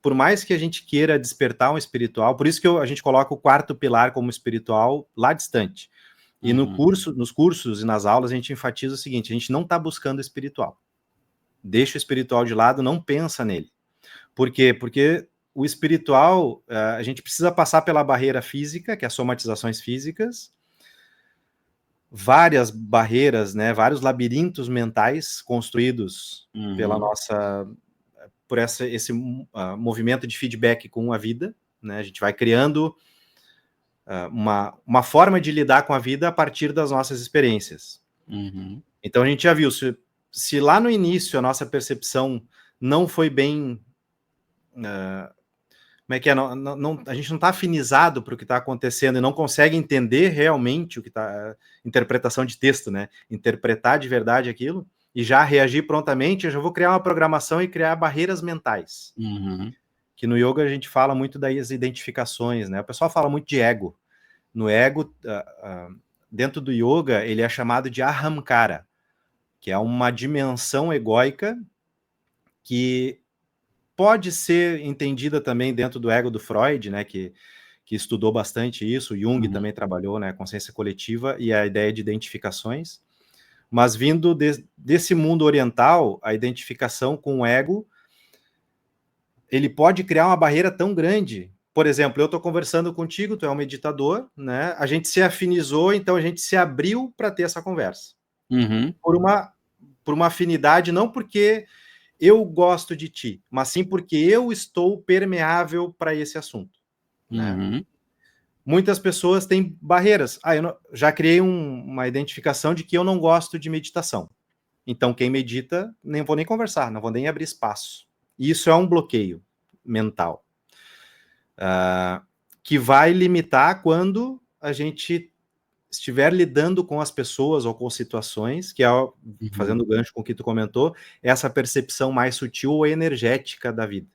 por mais que a gente queira despertar um espiritual, por isso que a gente coloca o quarto pilar como espiritual lá distante. E nos cursos e nas aulas a gente enfatiza o seguinte: a gente não está buscando o espiritual. Deixa o espiritual de lado, não pensa nele. Por quê? Porque o espiritual, a gente precisa passar pela barreira física, que é as somatizações físicas, várias barreiras, né, vários labirintos mentais construídos por esse movimento de feedback com a vida, né? A gente vai criando uma forma de lidar com a vida a partir das nossas experiências. Então a gente já viu, se lá no início a nossa percepção não foi bem... como é que é? A gente não está afinizado para o que está acontecendo e não consegue entender realmente o que está... interpretação de texto, né? Interpretar de verdade aquilo e já reagir prontamente, eu já vou criar uma programação e criar barreiras mentais. Que no yoga a gente fala muito das identificações, né? O pessoal fala muito de ego. No ego, dentro do yoga, ele é chamado de ahamkara, que é uma dimensão egóica que pode ser entendida também dentro do ego do Freud, né, que estudou bastante isso. O Jung também trabalhou, né, consciência coletiva e a ideia de identificações. Mas vindo desse mundo oriental, a identificação com o ego, ele pode criar uma barreira tão grande. Por exemplo, eu estou conversando contigo, tu é um meditador, né? A gente se afinizou, então a gente se abriu para ter essa conversa. Por uma afinidade, não porque eu gosto de ti, mas sim porque eu estou permeável para esse assunto, né? Muitas pessoas têm barreiras. Eu já criei uma identificação de que eu não gosto de meditação. Então, quem medita, nem vou nem conversar, não vou nem abrir espaço. E isso é um bloqueio mental. Que vai limitar quando a gente estiver lidando com as pessoas ou com situações, que é, fazendo gancho com o que tu comentou, essa percepção mais sutil ou energética da vida.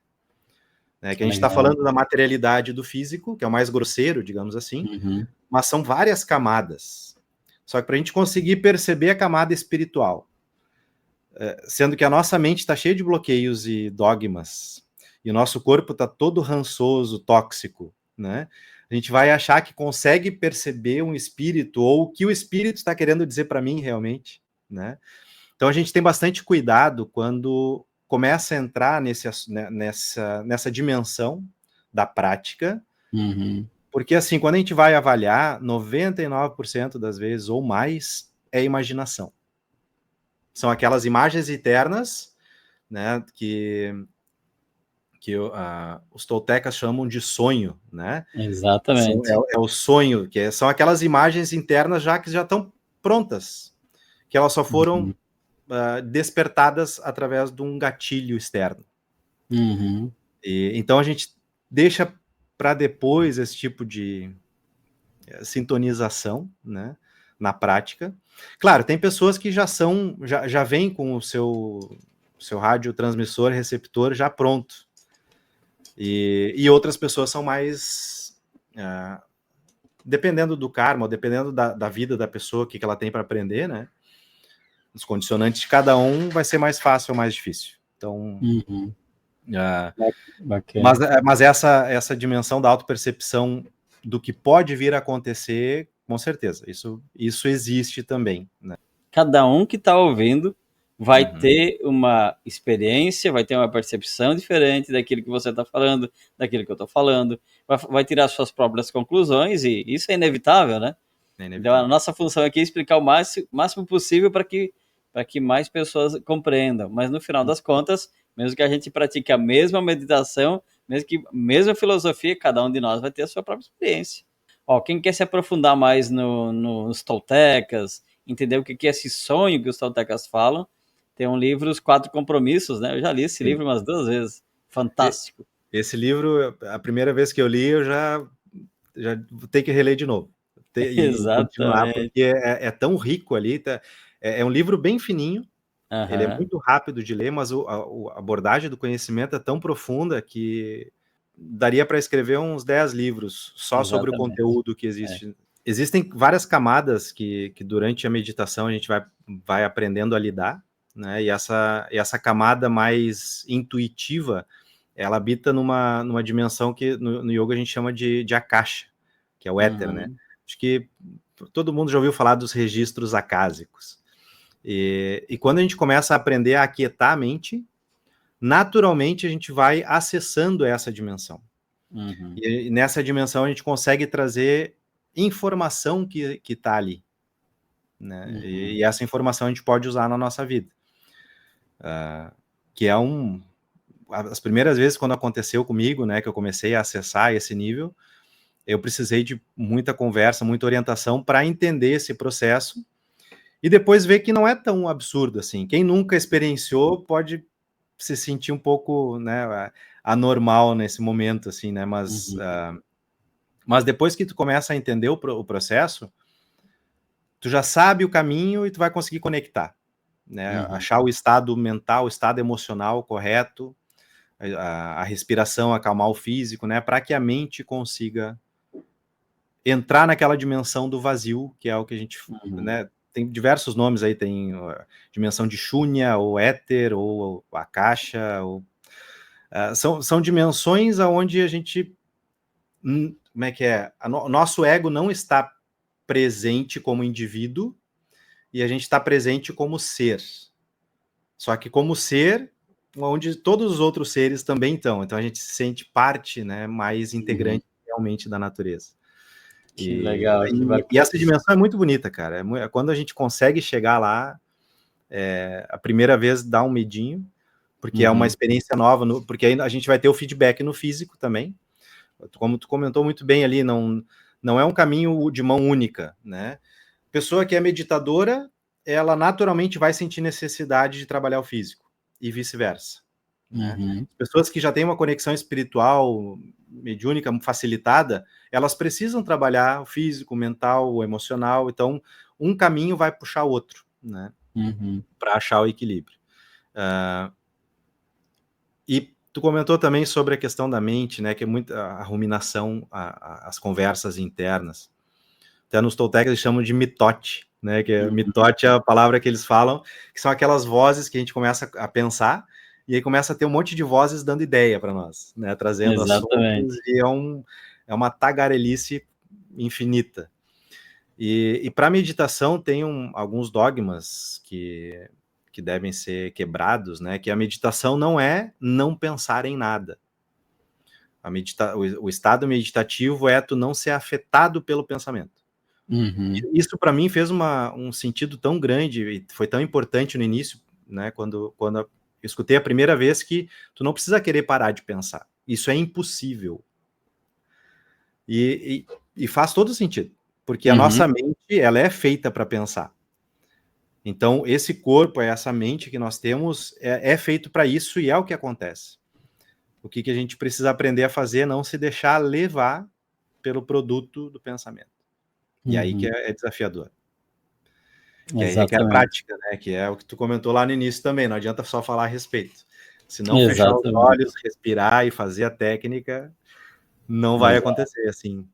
Né? Que a gente está falando da materialidade do físico, que é o mais grosseiro, digamos assim, mas são várias camadas. Só que para a gente conseguir perceber a camada espiritual, sendo que a nossa mente está cheia de bloqueios e dogmas, e o nosso corpo está todo rançoso, tóxico, né? A gente vai achar que consegue perceber um espírito, ou o que o espírito está querendo dizer para mim realmente, né? Então a gente tem bastante cuidado quando começa a entrar nessa dimensão da prática, porque assim, quando a gente vai avaliar, 99% das vezes ou mais é imaginação. São aquelas imagens internas, né, que os toltecas chamam de sonho, né? Exatamente. É o sonho, são aquelas imagens internas que já estão prontas, que elas só foram despertadas através de um gatilho externo. Então a gente deixa para depois esse tipo de sintonização, né, na prática. Claro, tem pessoas que já vêm com o seu radiotransmissor, receptor já pronto. E outras pessoas são mais... dependendo do karma, dependendo da vida da pessoa, o que ela tem para aprender, né? Os condicionantes de cada um vai ser mais fácil ou mais difícil. Então... mas essa dimensão da autopercepção do que pode vir a acontecer, com certeza, isso existe também, né? Cada um que está ouvindo vai ter uma experiência, vai ter uma percepção diferente daquilo que você está falando, daquilo que eu estou falando, vai tirar suas próprias conclusões, e isso é inevitável, né? Então a nossa função aqui é explicar o máximo possível para que mais pessoas compreendam, mas no final das contas, mesmo que a gente pratique a mesma meditação, mesma filosofia, cada um de nós vai ter a sua própria experiência. Quem quer se aprofundar mais nos toltecas, entender o que é esse sonho que os toltecas falam, tem um livro, Os Quatro Compromissos, né? Eu já li esse livro umas 2 vezes. Fantástico. Esse livro, a primeira vez que eu li, eu já vou ter que reler de novo. Continuar, porque é tão rico ali. É um livro bem fininho, ele é muito rápido de ler, mas a abordagem do conhecimento é tão profunda que daria para escrever uns 10 livros só sobre o conteúdo que existe. Existem várias camadas que durante a meditação a gente vai aprendendo a lidar, né? E essa camada mais intuitiva ela habita numa dimensão que no yoga a gente chama de akasha, que é o éter, né? Acho que todo mundo já ouviu falar dos registros acásicos. E quando a gente começa a aprender a aquietar a mente, naturalmente a gente vai acessando essa dimensão. E nessa dimensão a gente consegue trazer informação que está ali, né? E essa informação a gente pode usar na nossa vida. Que é as primeiras vezes quando aconteceu comigo, né, que eu comecei a acessar esse nível, eu precisei de muita conversa, muita orientação para entender esse processo e depois ver que não é tão absurdo assim. Quem nunca experienciou pode se sentir um pouco, né, anormal nesse momento, assim, né, mas depois que tu começa a entender o processo, tu já sabe o caminho e tu vai conseguir conectar, né, achar o estado mental, o estado emocional correto, a respiração, acalmar o físico, né, para que a mente consiga entrar naquela dimensão do vazio, que é o que a gente, né, tem diversos nomes aí, tem dimensão de Shunya, ou éter, ou akasha, ou, são dimensões onde a gente, como é que é, o nosso ego não está presente como indivíduo, e a gente está presente como ser, só que como ser, onde todos os outros seres também estão, então a gente se sente parte, né, mais integrante realmente da natureza. Que legal, que bacana. E essa dimensão é muito bonita, cara. Quando a gente consegue chegar lá, a primeira vez dá um medinho, porque é uma experiência nova, porque aí a gente vai ter o feedback no físico também. Como tu comentou muito bem ali, não é um caminho de mão única, né? Pessoa que é meditadora, ela naturalmente vai sentir necessidade de trabalhar o físico, e vice-versa. Né? Pessoas que já têm uma conexão espiritual mediúnica facilitada, elas precisam trabalhar o físico, o mental, o emocional, então um caminho vai puxar o outro, né? Para achar o equilíbrio. E tu comentou também sobre a questão da mente, né? Que é muito a ruminação, as conversas internas. Até nos Toltecs eles chamam de mitote, né? Que mitote é a palavra que eles falam, que são aquelas vozes que a gente começa a pensar, e aí começa a ter um monte de vozes dando ideia para nós, né? Trazendo assuntos, e é uma tagarelice infinita. E para meditação tem alguns dogmas que devem ser quebrados, né? Que a meditação não é não pensar em nada. O estado meditativo é tu não ser afetado pelo pensamento. Isso para mim fez um sentido tão grande e foi tão importante no início, né? Quando eu escutei a primeira vez que tu não precisa querer parar de pensar. Isso é impossível. E faz todo sentido, porque a nossa mente, ela é feita para pensar. Então, esse corpo, essa mente que nós temos, é feito para isso e é o que acontece. O que a gente precisa aprender a fazer é não se deixar levar pelo produto do pensamento. E aí que é desafiador. Que aí requer prática, né? Que é o que tu comentou lá no início também, não adianta só falar a respeito. Se não fechar os olhos, respirar e fazer a técnica, não vai acontecer assim.